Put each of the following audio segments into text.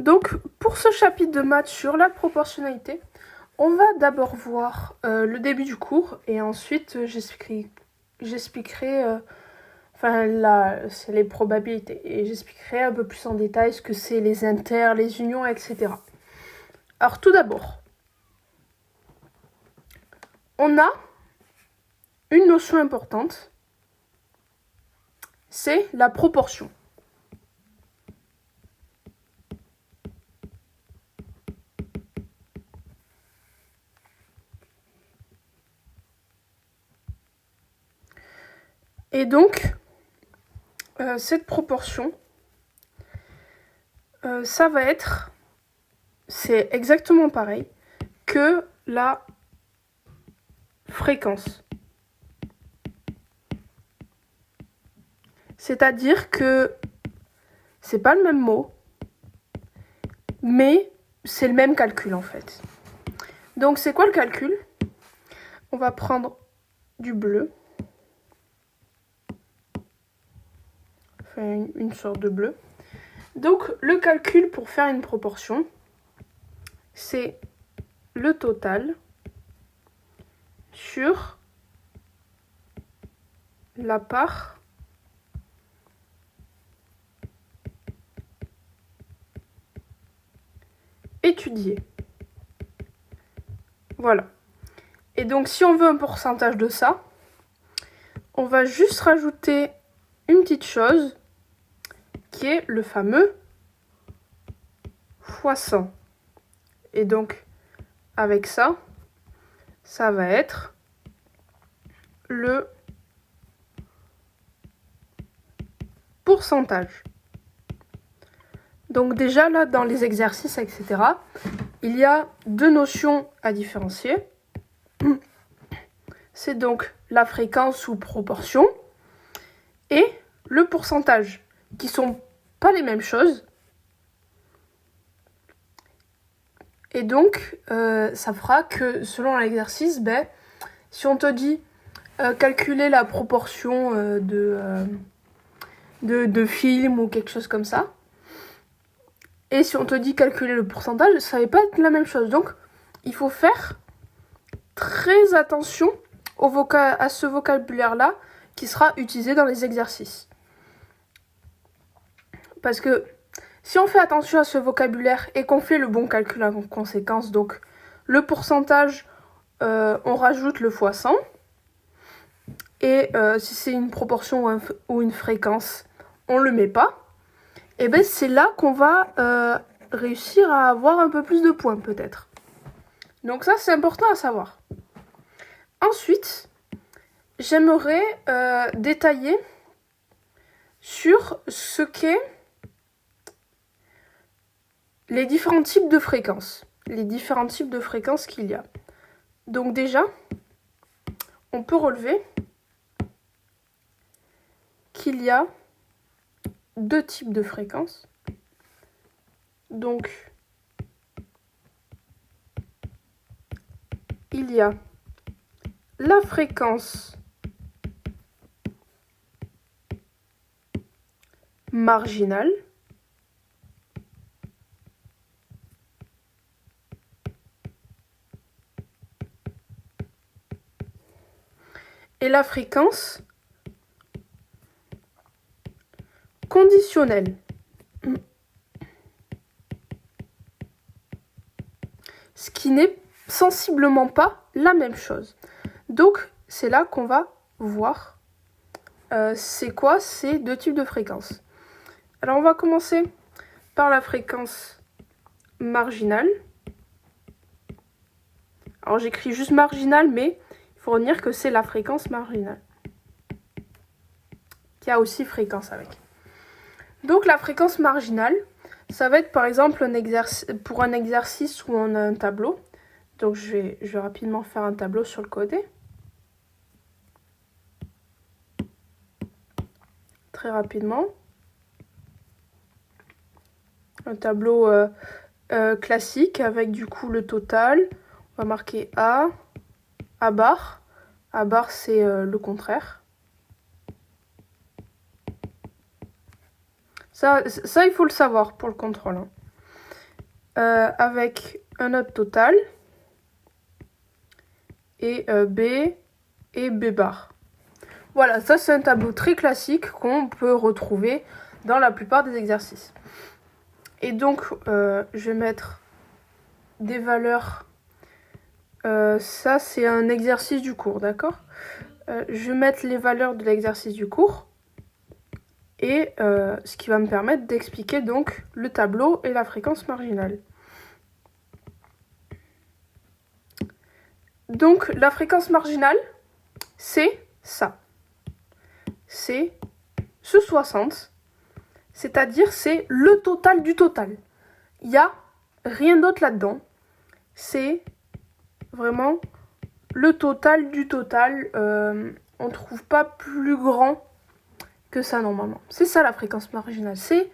Donc, pour ce chapitre de maths sur la proportionnalité, on va d'abord voir le début du cours et ensuite j'expliquerai c'est les probabilités et j'expliquerai un peu plus en détail ce que c'est les inters, les unions, etc. Alors tout d'abord, on a une notion importante, c'est la proportion. Et donc, cette proportion, ça va être, c'est exactement pareil que la fréquence. C'est-à-dire que c'est pas le même mot, mais c'est le même calcul en fait. Donc c'est quoi le calcul ? On va prendre du bleu, enfin une sorte de bleu. Donc le calcul pour faire une proportion, c'est le total sur la part étudiée. Voilà. Et donc si on veut un pourcentage de ça, on va juste rajouter une petite chose qui est le fameux fois 100. Et donc avec ça, ça va être le pourcentage. Donc déjà là dans les exercices, etc., il y a deux notions à différencier. C'est donc la fréquence ou proportion et le pourcentage, qui sont pas les mêmes choses. Et donc ça fera que selon l'exercice, si on te dit calculer la proportion de films ou quelque chose comme ça, et si on te dit calculer le pourcentage, ça va pas être la même chose. Donc il faut faire très attention à ce vocabulaire-là qui sera utilisé dans les exercices. Parce que si on fait attention à ce vocabulaire et qu'on fait le bon calcul en conséquence, donc le pourcentage, on rajoute le fois 100. Et si c'est une proportion ou une fréquence, on le met pas. Et c'est là qu'on va réussir à avoir un peu plus de points peut-être. Donc ça c'est important à savoir. Ensuite, j'aimerais détailler sur ce qu'est les différents types de fréquences. Les différents types de fréquences qu'il y a. Donc déjà, on peut relever qu'il y a deux types de fréquences. Donc, il y a la fréquence marginale et la fréquence conditionnelle. Ce qui n'est sensiblement pas la même chose. Donc, c'est là qu'on va voir c'est quoi ces deux types de fréquences. Alors, on va commencer par la fréquence marginale. Alors, j'écris juste marginale, mais il faut retenir que c'est la fréquence marginale. Qui a aussi fréquence avec. Donc, la fréquence marginale, ça va être par exemple pour un exercice où on a un tableau. Donc, je vais rapidement faire un tableau sur le côté. Très rapidement. Un tableau classique avec du coup le total. On va marquer A bar. A bar, c'est le contraire. Ça, il faut le savoir pour le contrôle. avec un autre total et B et B bar. Voilà, ça c'est un tableau très classique qu'on peut retrouver dans la plupart des exercices. Et donc, je vais mettre des valeurs. Ça, c'est un exercice du cours, d'accord ? Je vais mettre les valeurs de l'exercice du cours. Et ce qui va me permettre d'expliquer donc le tableau et la fréquence marginale. Donc, la fréquence marginale, c'est ça. C'est ce 60. C'est-à-dire, c'est le total du total. Il n'y a rien d'autre là-dedans. C'est vraiment le total du total. On ne trouve pas plus grand que ça normalement. C'est ça la fréquence marginale. C'est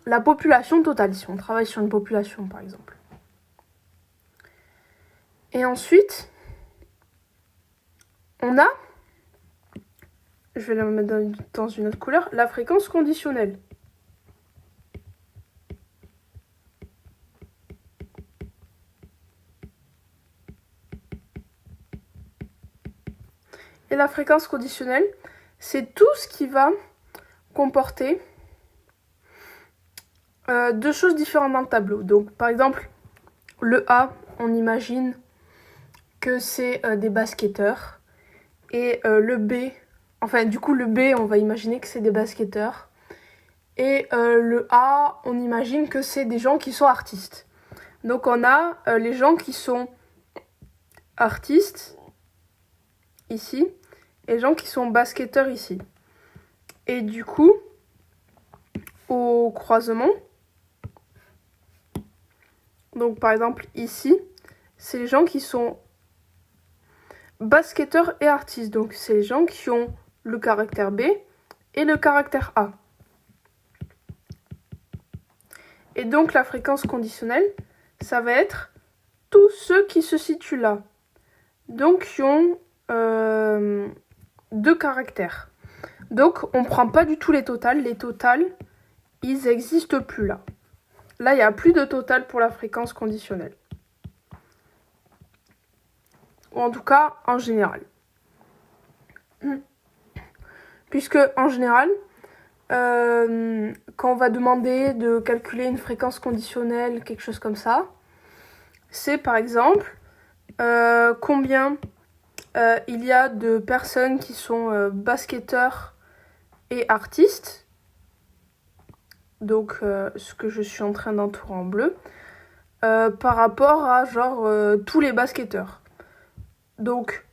la population totale, si on travaille sur une population par exemple. Et ensuite, on a, je vais la mettre dans une autre couleur, la fréquence conditionnelle. Et la fréquence conditionnelle, c'est tout ce qui va comporter deux choses différentes dans le tableau. Donc, par exemple, le A, on imagine que c'est des basketteurs. Et le B, enfin, du coup, le B, on va imaginer que c'est des basketteurs. Et le A, on imagine que c'est des gens qui sont artistes. Donc, on a les gens qui sont artistes, ici, et les gens qui sont basketteurs, ici. Et du coup, au croisement, donc par exemple ici, c'est les gens qui sont basketteurs et artistes. Donc c'est les gens qui ont le caractère B et le caractère A. Et donc la fréquence conditionnelle, ça va être tous ceux qui se situent là. Donc qui ont deux caractères. Donc on ne prend pas du tout les totales. Les totales, ils n'existent plus là. Là, il n'y a plus de total pour la fréquence conditionnelle. Ou en tout cas, en général. Puisque, en général, quand on va demander de calculer une fréquence conditionnelle, quelque chose comme ça, c'est par exemple combien il y a de personnes qui sont basketteurs et artistes. Donc, ce que je suis en train d'entourer en bleu, par rapport à genre tous les basketteurs. Donc,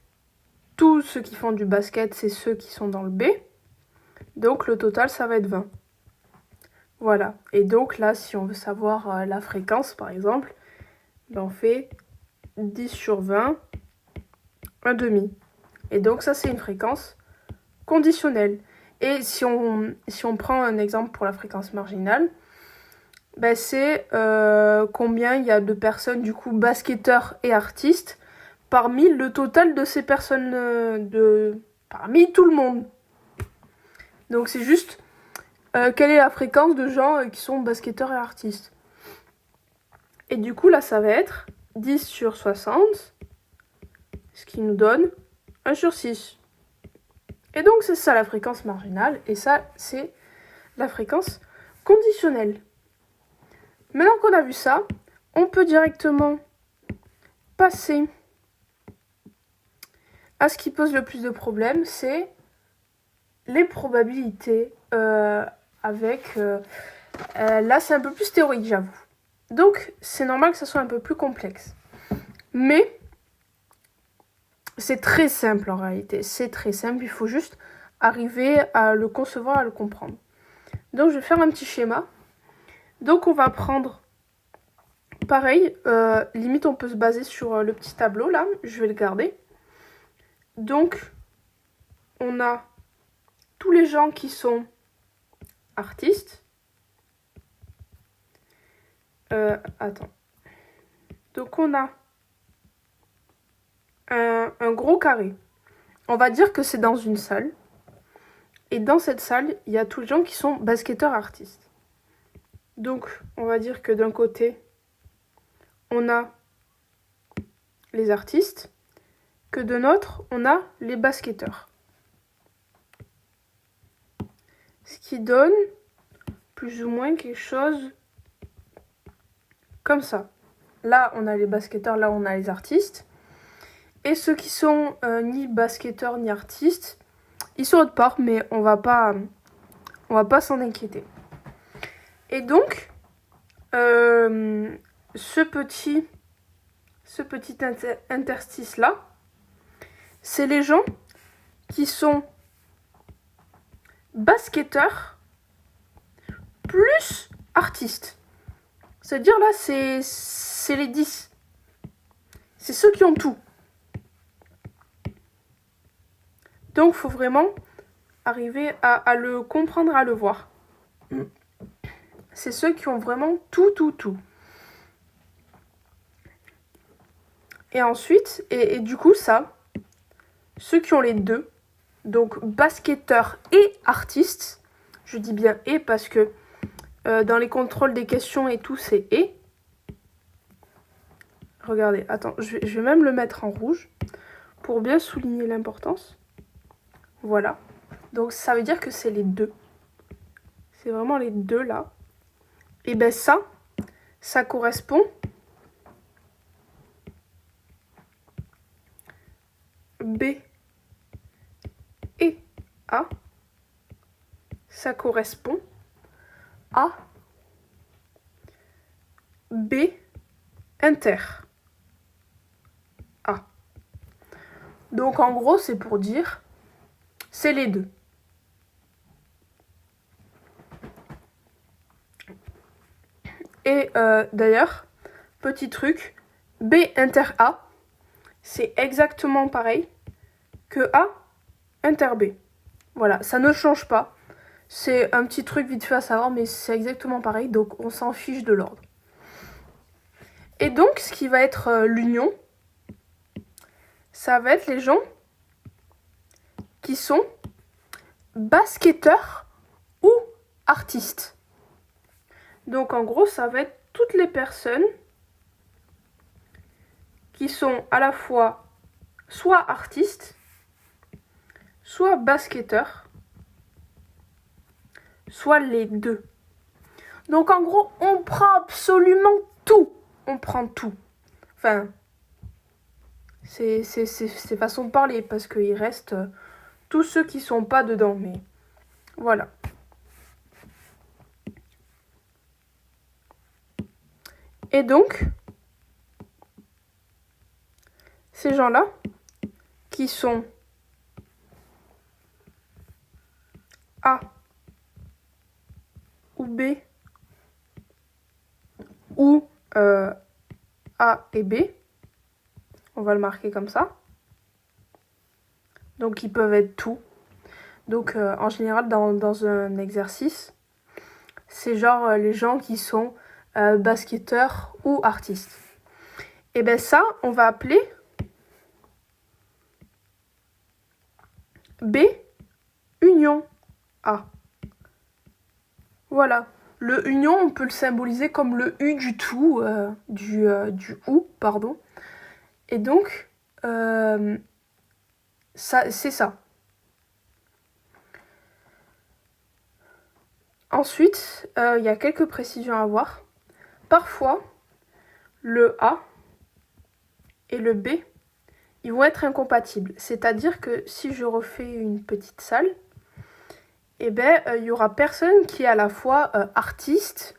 tous ceux qui font du basket, c'est ceux qui sont dans le B. Donc, le total, ça va être 20. Voilà. Et donc, là, si on veut savoir la fréquence, par exemple, ben, on fait 10 sur 20, un demi. Et donc, ça, c'est une fréquence conditionnelle. Et si on prend un exemple pour la fréquence marginale, ben c'est combien il y a de personnes, du coup, basketteurs et artistes, parmi le total de ces personnes, parmi tout le monde. Donc c'est juste quelle est la fréquence de gens qui sont basketteurs et artistes. Et du coup, là, ça va être 10 sur 60, ce qui nous donne 1 sur 6. Et donc, c'est ça la fréquence marginale, et ça, c'est la fréquence conditionnelle. Maintenant qu'on a vu ça, on peut directement passer à ce qui pose le plus de problèmes, c'est les probabilités avec... là, c'est un peu plus théorique, j'avoue. Donc, c'est normal que ça soit un peu plus complexe. Mais... c'est très simple en réalité, c'est très simple, il faut juste arriver à le concevoir, à le comprendre. Donc je vais faire un petit schéma. Donc on va prendre, pareil, limite on peut se baser sur le petit tableau là, je vais le garder. Donc on a tous les gens qui sont artistes. Attends. Donc on a un gros carré. On va dire que c'est dans une salle. Et dans cette salle, il y a tous les gens qui sont basketteurs artistes. Donc, on va dire que d'un côté, on a les artistes, que de notre, on a les basketteurs. Ce qui donne plus ou moins quelque chose comme ça. Là, on a les basketteurs, là, on a les artistes. Et ceux qui sont ni basketteurs ni artistes, ils sont autre part, mais on va pas s'en inquiéter. Et donc, ce petit interstice-là, c'est les gens qui sont basketteurs plus artistes. C'est-à-dire là, c'est les 10. C'est ceux qui ont tout. Donc, il faut vraiment arriver à le comprendre, à le voir. C'est ceux qui ont vraiment tout. Et ensuite, et du coup, ça, ceux qui ont les deux, donc basketteur et artiste, je dis bien et parce que dans les contrôles des questions et tout, c'est et. Regardez, attends, je vais même le mettre en rouge pour bien souligner l'importance. Voilà. Donc ça veut dire que c'est les deux. C'est vraiment les deux là. Et ben ça correspond B et A. Ça correspond à B inter A. Donc en gros, c'est pour dire, c'est les deux. Et d'ailleurs, petit truc, B inter A, c'est exactement pareil que A inter B. Voilà, ça ne change pas. C'est un petit truc vite fait à savoir, mais c'est exactement pareil, donc on s'en fiche de l'ordre. Et donc, ce qui va être l'union, ça va être les gens qui sont basketteurs ou artistes. Donc, en gros, ça va être toutes les personnes qui sont à la fois soit artistes, soit basketteurs, soit les deux. Donc, en gros, on prend absolument tout. On prend tout. Enfin, c'est façon de parler, parce qu'il reste tous ceux qui sont pas dedans, mais voilà. Et donc, ces gens-là, qui sont A ou B, ou A et B, on va le marquer comme ça. Donc, ils peuvent être tout. Donc, en général, dans un exercice, c'est genre les gens qui sont basketteurs ou artistes. Et bien ça, on va appeler B union A. Voilà. Le union, on peut le symboliser comme le U du tout, du OU, pardon. Et donc, ça, c'est ça. Ensuite, il y a quelques précisions à avoir. Parfois, le A et le B, ils vont être incompatibles. C'est-à-dire que si je refais une petite salle, eh ben, il y aura personne qui est à la fois artiste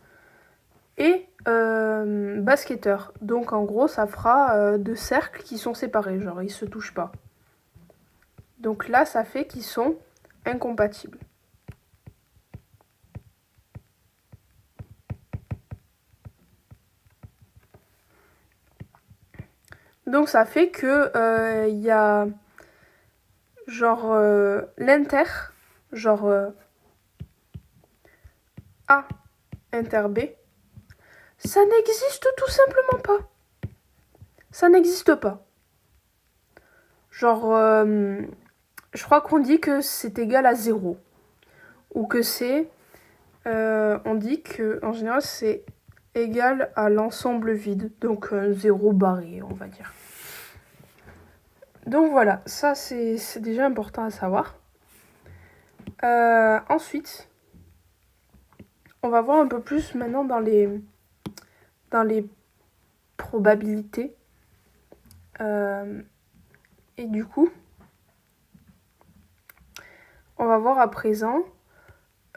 et basketteur. Donc en gros, ça fera deux cercles qui sont séparés, genre ils se touchent pas. Donc là, ça fait qu'ils sont incompatibles. Donc ça fait que il y a genre l'inter, genre A inter B, ça n'existe tout simplement pas. Ça n'existe pas. Genre, je crois qu'on dit que c'est égal à 0. Ou que c'est, on dit que en général c'est égale à l'ensemble vide, donc 0 barré, on va dire. Donc voilà, ça c'est déjà important à savoir. Ensuite, on va voir un peu plus maintenant dans les probabilités. Et du coup, on va voir à présent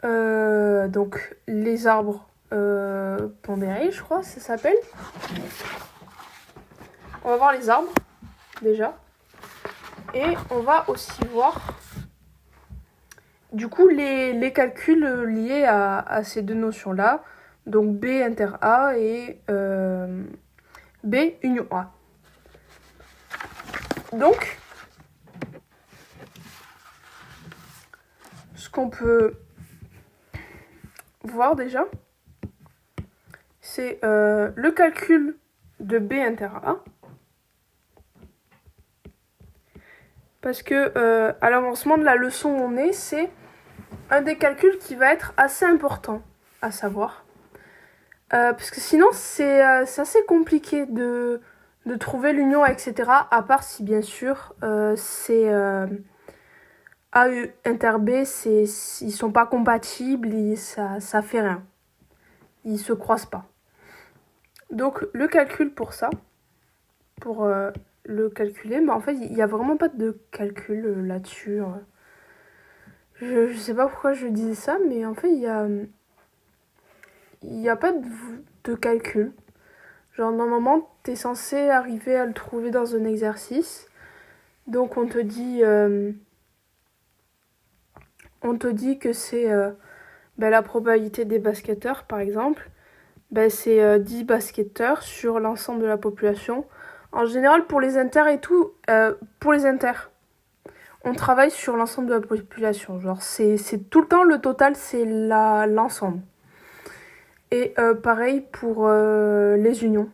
donc les arbres pondérés, je crois, ça s'appelle. On va voir les arbres déjà. Et on va aussi voir du coup les calculs liés à ces deux notions-là. Donc B inter A et B union A. Donc, ce qu'on peut voir déjà, c'est le calcul de B inter A. Parce que à l'avancement de la leçon où on est, c'est un des calculs qui va être assez important à savoir. Parce que sinon, c'est assez compliqué de trouver l'union, etc. À part si, bien sûr, c'est A inter B, ils sont pas compatibles, ça fait rien. Ils se croisent pas. Donc, le calcul pour ça, pour le calculer, mais en fait, il n'y a vraiment pas de calcul là-dessus. Je sais pas pourquoi je disais ça, mais en fait, il y a pas de calcul. Genre, normalement, t'es censé arriver à le trouver dans un exercice. Donc, on te dit que c'est la probabilité des basketteurs, par exemple. C'est 10 basketteurs sur l'ensemble de la population. En général, pour les inters et tout, pour les inters, on travaille sur l'ensemble de la population. Genre, c'est tout le temps, le total, c'est l'ensemble. Et pareil pour les unions.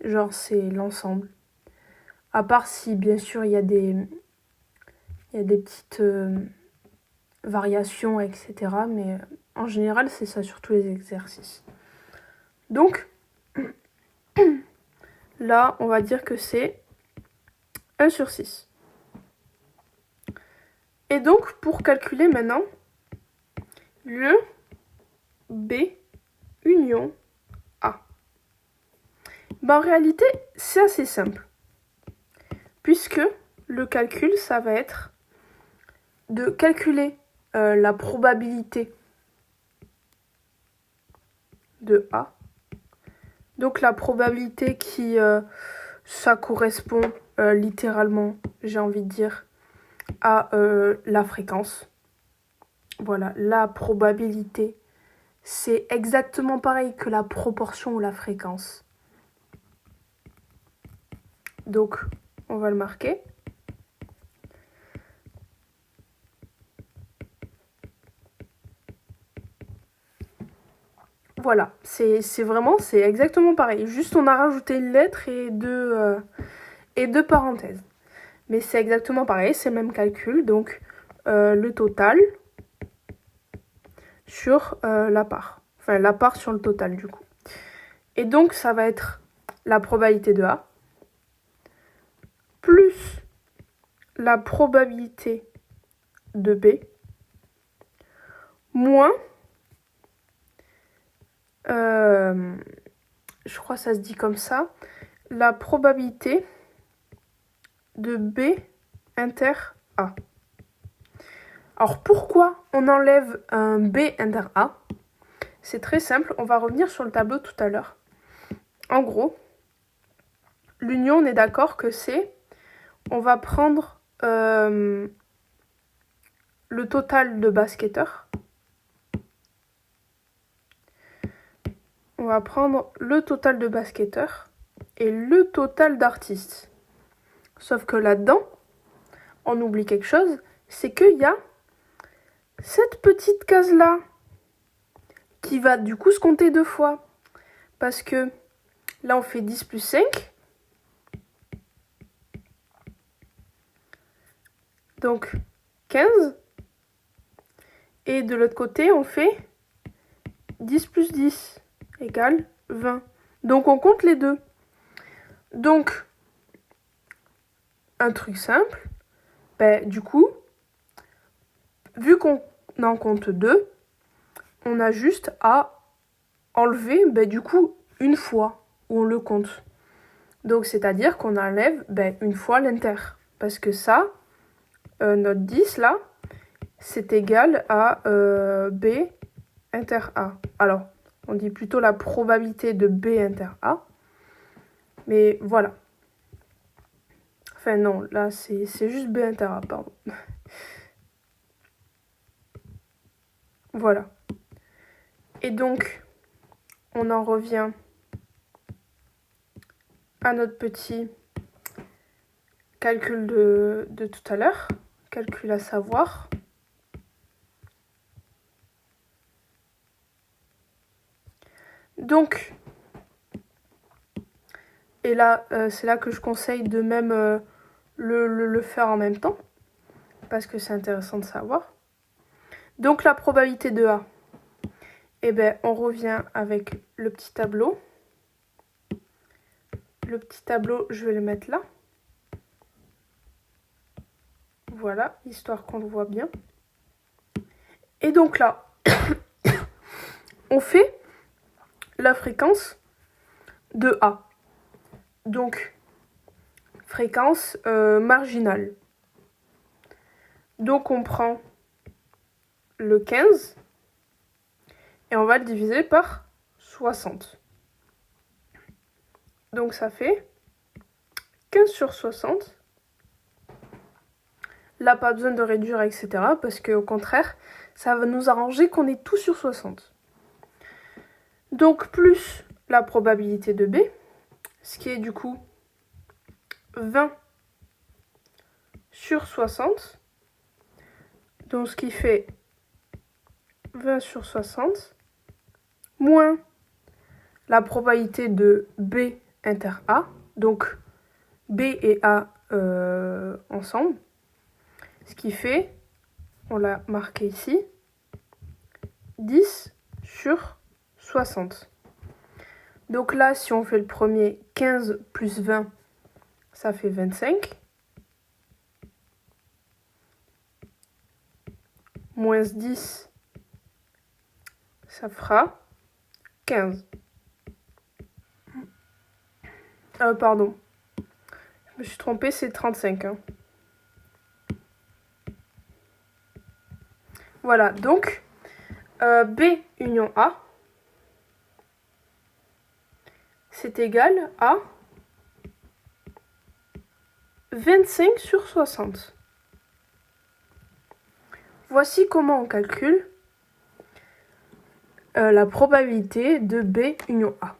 Genre, c'est l'ensemble. À part si, bien sûr, il y a des petites variations, etc. Mais en général, c'est ça sur tous les exercices. Donc, là, on va dire que c'est 1 sur 6. Et donc, pour calculer maintenant le B union A. En réalité, c'est assez simple. Puisque le calcul, ça va être de calculer la probabilité de A. Donc la probabilité qui, ça correspond littéralement, j'ai envie de dire, à la fréquence. Voilà, la probabilité, c'est exactement pareil que la proportion ou la fréquence. Donc, on va le marquer. Voilà, c'est exactement pareil. Juste, on a rajouté une lettre et deux parenthèses. Mais c'est exactement pareil, c'est le même calcul. Donc, le total sur la part. Enfin, la part sur le total, du coup. Et donc, ça va être la probabilité de A plus la probabilité de B moins, je crois que ça se dit comme ça, la probabilité de B inter A. Alors pourquoi on enlève un B inter A? C'est très simple, on va revenir sur le tableau tout à l'heure. En gros, l'union, on est d'accord que c'est, on va prendre le total de basketteurs. On va prendre le total de basketteurs et le total d'artistes. Sauf que là-dedans, on oublie quelque chose, c'est qu'il y a cette petite case-là qui va du coup se compter 2 fois. Parce que là, on fait 10 plus 5. Donc 15. Et de l'autre côté, on fait 10 plus 10 égale 20. Donc on compte les deux. Donc, un truc simple, du coup, vu qu'on en compte 2, on a juste à enlever, du coup, une fois où on le compte. Donc, c'est-à-dire qu'on enlève une fois l'inter. Parce que ça, notre 10 là, c'est égal à B inter A. Alors, on dit plutôt la probabilité de B inter A. Mais voilà. Enfin non, là c'est juste B inter A, pardon. Voilà. Et donc, on en revient à notre petit calcul de tout à l'heure. Calcul à savoir. Donc, et là, c'est là que je conseille de même le faire en même temps, parce que c'est intéressant de savoir. Donc, la probabilité de A, on revient avec le petit tableau. Le petit tableau, je vais le mettre là. Voilà, histoire qu'on le voit bien. Et donc là, on fait la fréquence de A. Donc, fréquence marginale. Donc, on prend le 15 et on va le diviser par 60. Donc, ça fait 15 sur 60. Là, pas besoin de réduire, etc. Parce qu'au contraire, ça va nous arranger qu'on ait tout sur 60. Donc, plus la probabilité de B, ce qui est du coup 20 sur 60. Donc, ce qui fait 20 sur 60, moins la probabilité de B inter A, donc B et A ensemble, ce qui fait, on l'a marqué ici, 10 sur 60. Donc là, si on fait le premier, 15 plus 20, ça fait 25. Moins 10, ça fera 15. Pardon. Je me suis trompée, c'est 35. Voilà, donc B union A, c'est égal à 25 sur 60. Voici comment on calcule la probabilité de B union A.